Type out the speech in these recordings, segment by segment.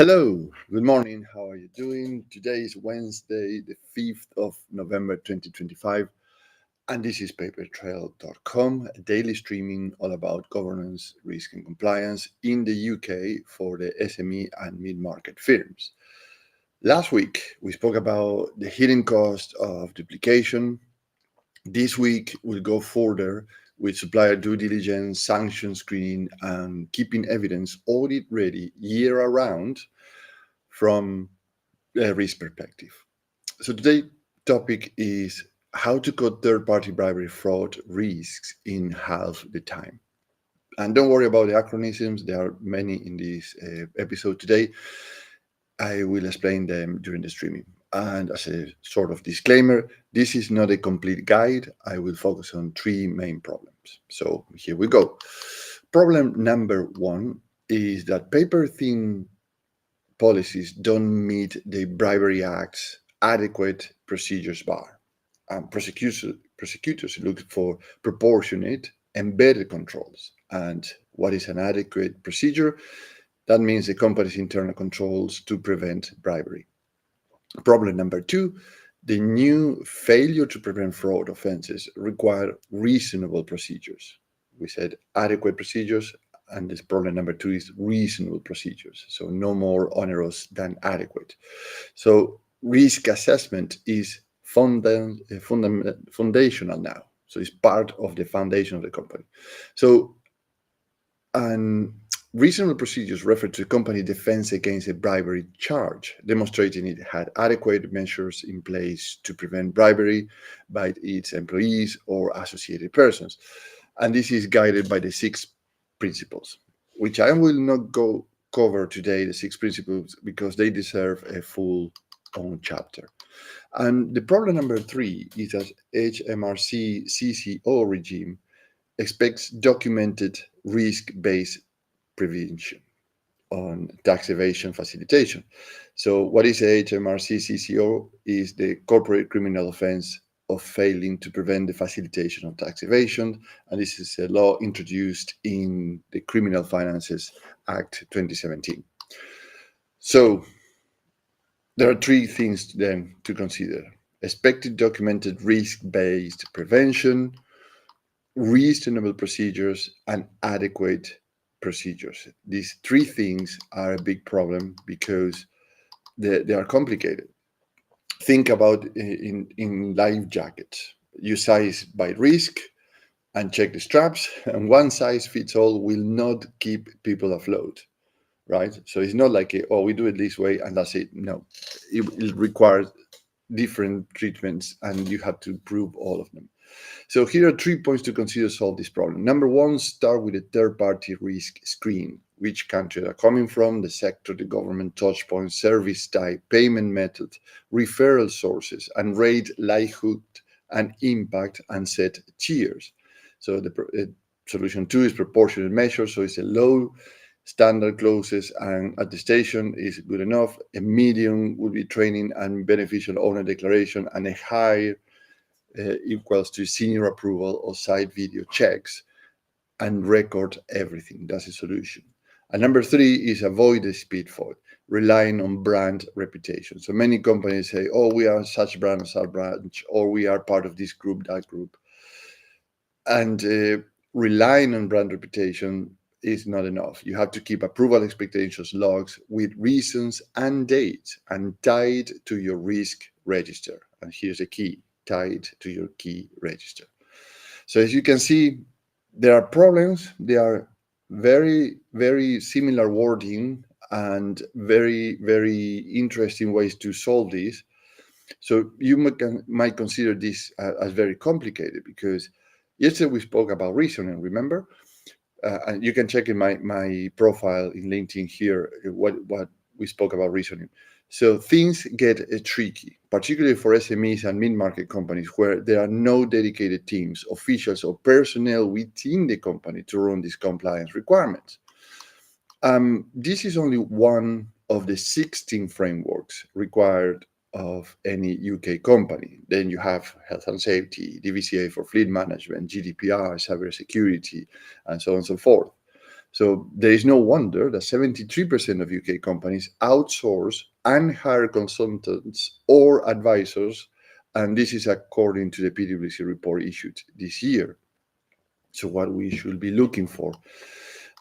Hello, good morning. How are you doing? Today is Wednesday, the 5th of November 2025, and this is papertrail.com, a daily streaming all about governance, risk, and compliance in the UK for the SME and mid market firms. Last week, we spoke about the hidden cost of duplication. This week, we'll go further with supplier due diligence, sanction screening, and keeping evidence audit ready year around from a risk perspective. So today's topic is how to cut third-party bribery fraud risks in half the time. And don't worry about the acronyms, there are many in this episode today. I will explain them during the streaming. And as a sort of disclaimer, this is not a complete guide. I will focus on three main problems. So here we go. Problem number one is that paper-thin policies don't meet the Bribery Act's adequate procedures bar. Prosecutors look for proportionate, embedded controls. And what is an adequate procedure? That means the company's internal controls to prevent bribery. Problem number two, the new failure to prevent fraud offenses require reasonable procedures. We said adequate procedures, and this problem number two is reasonable procedures. So no more onerous than adequate. So risk assessment is foundational now. So it's part of the foundation of the company. So, and reasonable procedures refer to company defense against a bribery charge, demonstrating it had adequate measures in place to prevent bribery by its employees or associated persons. And this is guided by the six principles, which I will not cover today, the six principles, because they deserve a full own chapter. And the problem number three is that HMRC CCO regime expects documented risk-based prevention on tax evasion facilitation. So what is HMRC CCO is the corporate criminal offense of failing to prevent the facilitation of tax evasion, and this is a law introduced in the Criminal Finances Act 2017. So there are three things then to consider: expected documented risk-based prevention, reasonable procedures, and adequate procedures. These three things are a big problem because they are complicated. Think about in life jackets. You size by risk and check the straps, and one size fits all will not keep people afloat, right? So it's not like, we do it this way and that's it. No, it requires different treatments and you have to prove all of them. So here are 3 points to consider to solve this problem. Number one, start with a third-party risk screen. Which country they're coming from, the sector, the government touchpoint, service type, payment method, referral sources, and rate likelihood and impact and set tiers. So the solution two is proportionate measures. So it's a low standard clauses and attestation is good enough. A medium would be training and beneficial owner declaration, and a high equals to senior approval or site video checks and record everything. That's a solution. And number three is avoid the speedfall, relying on brand reputation. So many companies say, we are such brand, such branch, or we are part of this group, that group. And relying on brand reputation is not enough. You have to keep approval expectations logs with reasons and dates and tied to your risk register. And here's the key: tied to your key register. So as you can see, there are problems. They are very, very similar wording and very, very interesting ways to solve this. So you might consider this as very complicated because yesterday we spoke about reasoning, remember? And you can check in my profile in LinkedIn here what we spoke about reasoning. So things get tricky, particularly for SMEs and mid-market companies where there are no dedicated teams, officials, or personnel within the company to run these compliance requirements. This is only one of the 16 frameworks required of any UK company. Then you have health and safety, DVCA for fleet management, GDPR, cybersecurity, and so on and so forth. So there is no wonder that 73% of UK companies outsource and hire consultants or advisors, and this is according to the PwC report issued this year. So what we should be looking for,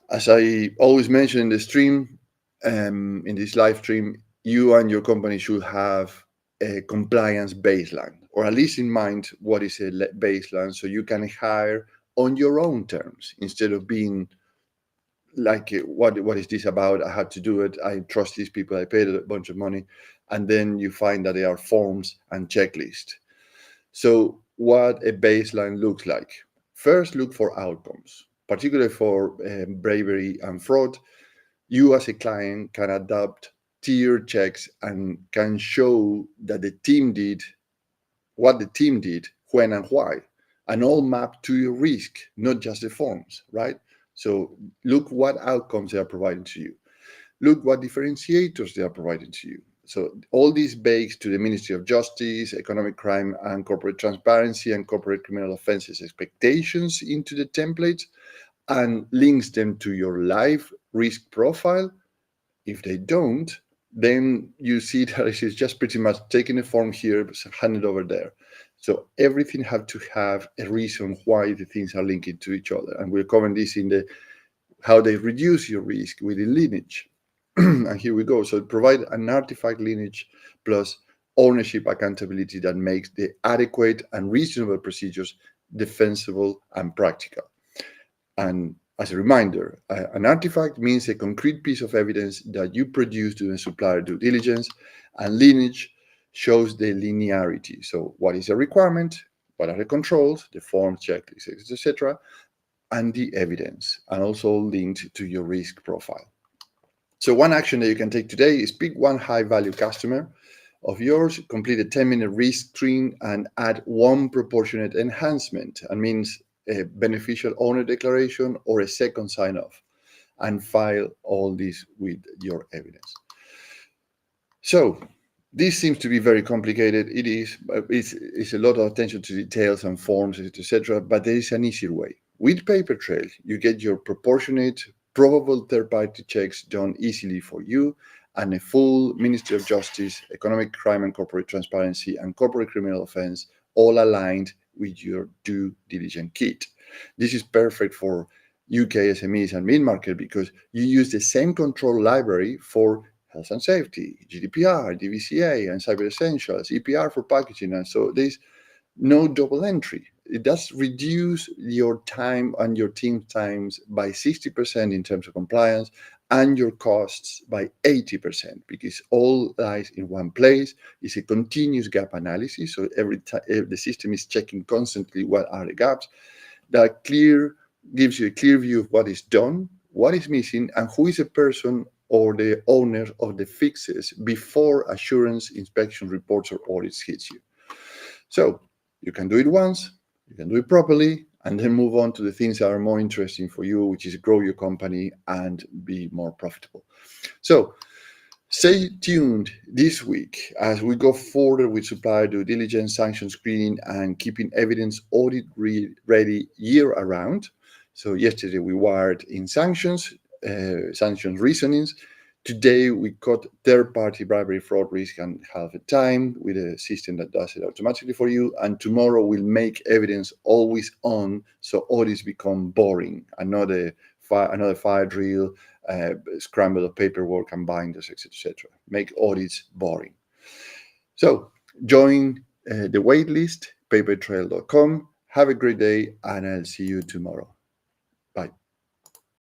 as I always mention in the stream, in this live stream, you and your company should have a compliance baseline, or at least in mind what is a baseline, so you can hire on your own terms instead of being like, what is this about? I had to do it. I trust these people. I paid a bunch of money, and then you find that there are forms and checklists. So what a baseline looks like. First, look for outcomes, particularly for bravery and fraud. You as a client can adopt tier checks and can show that the team did what the team did, when and why, and all mapped to your risk, not just the forms, right? So look what outcomes they are providing to you. Look what differentiators they are providing to you. So all these bakes to the Ministry of Justice, economic crime and corporate transparency and corporate criminal offences expectations into the templates and links them to your live risk profile. If they don't, then you see that it's just pretty much taking a form here, hand it over there. So everything have to have a reason why the things are linked to each other. And we'll cover this in the how they reduce your risk with the lineage. And here we go. So provide an artifact lineage plus ownership accountability that makes the adequate and reasonable procedures defensible and practical. And as a reminder, an artifact means a concrete piece of evidence that you produce during supplier due diligence, and lineage shows the linearity. So what is a requirement, what are the controls, the forms, checklists, etc., and the evidence, and also linked to your risk profile. So one action that you can take today is pick one high-value customer of yours, complete a 10-minute risk screen, and add one proportionate enhancement, and means a beneficial owner declaration or a second sign-off, and file all this with your evidence. So this seems to be very complicated. It is. It's a lot of attention to details and forms, etc. But there is an easier way. With Paper Trail, you get your proportionate, probable third-party checks done easily for you, and a full Ministry of Justice, economic crime and corporate transparency, and corporate criminal offence, all aligned with your due diligence kit. This is perfect for UK SMEs and mid-market because you use the same control library for health and safety, GDPR, DVCA, and Cyber Essentials, EPR for packaging, and so there's no double entry. It does reduce your time and your team times by 60% in terms of compliance, and your costs by 80% because all lies in one place. It's a continuous gap analysis, so every time the system is checking constantly what are the gaps. That gives you a clear view of what is done, what is missing, and who is the person or the owner of the fixes before assurance, inspection reports, or audits hits you. So you can do it once, you can do it properly, and then move on to the things that are more interesting for you, which is grow your company and be more profitable. So stay tuned this week as we go forward with supplier due diligence, sanction screening, and keeping evidence audit ready year around. So yesterday we wired in sanctions reasonings. Today we got third-party bribery, fraud, risk, and half the time with a system that does it automatically for you. And tomorrow we'll make evidence always on, so audits become boring. Another fire drill, scramble of paperwork and binders, etc. Make audits boring. So join the waitlist, papertrail.com. Have a great day, and I'll see you tomorrow.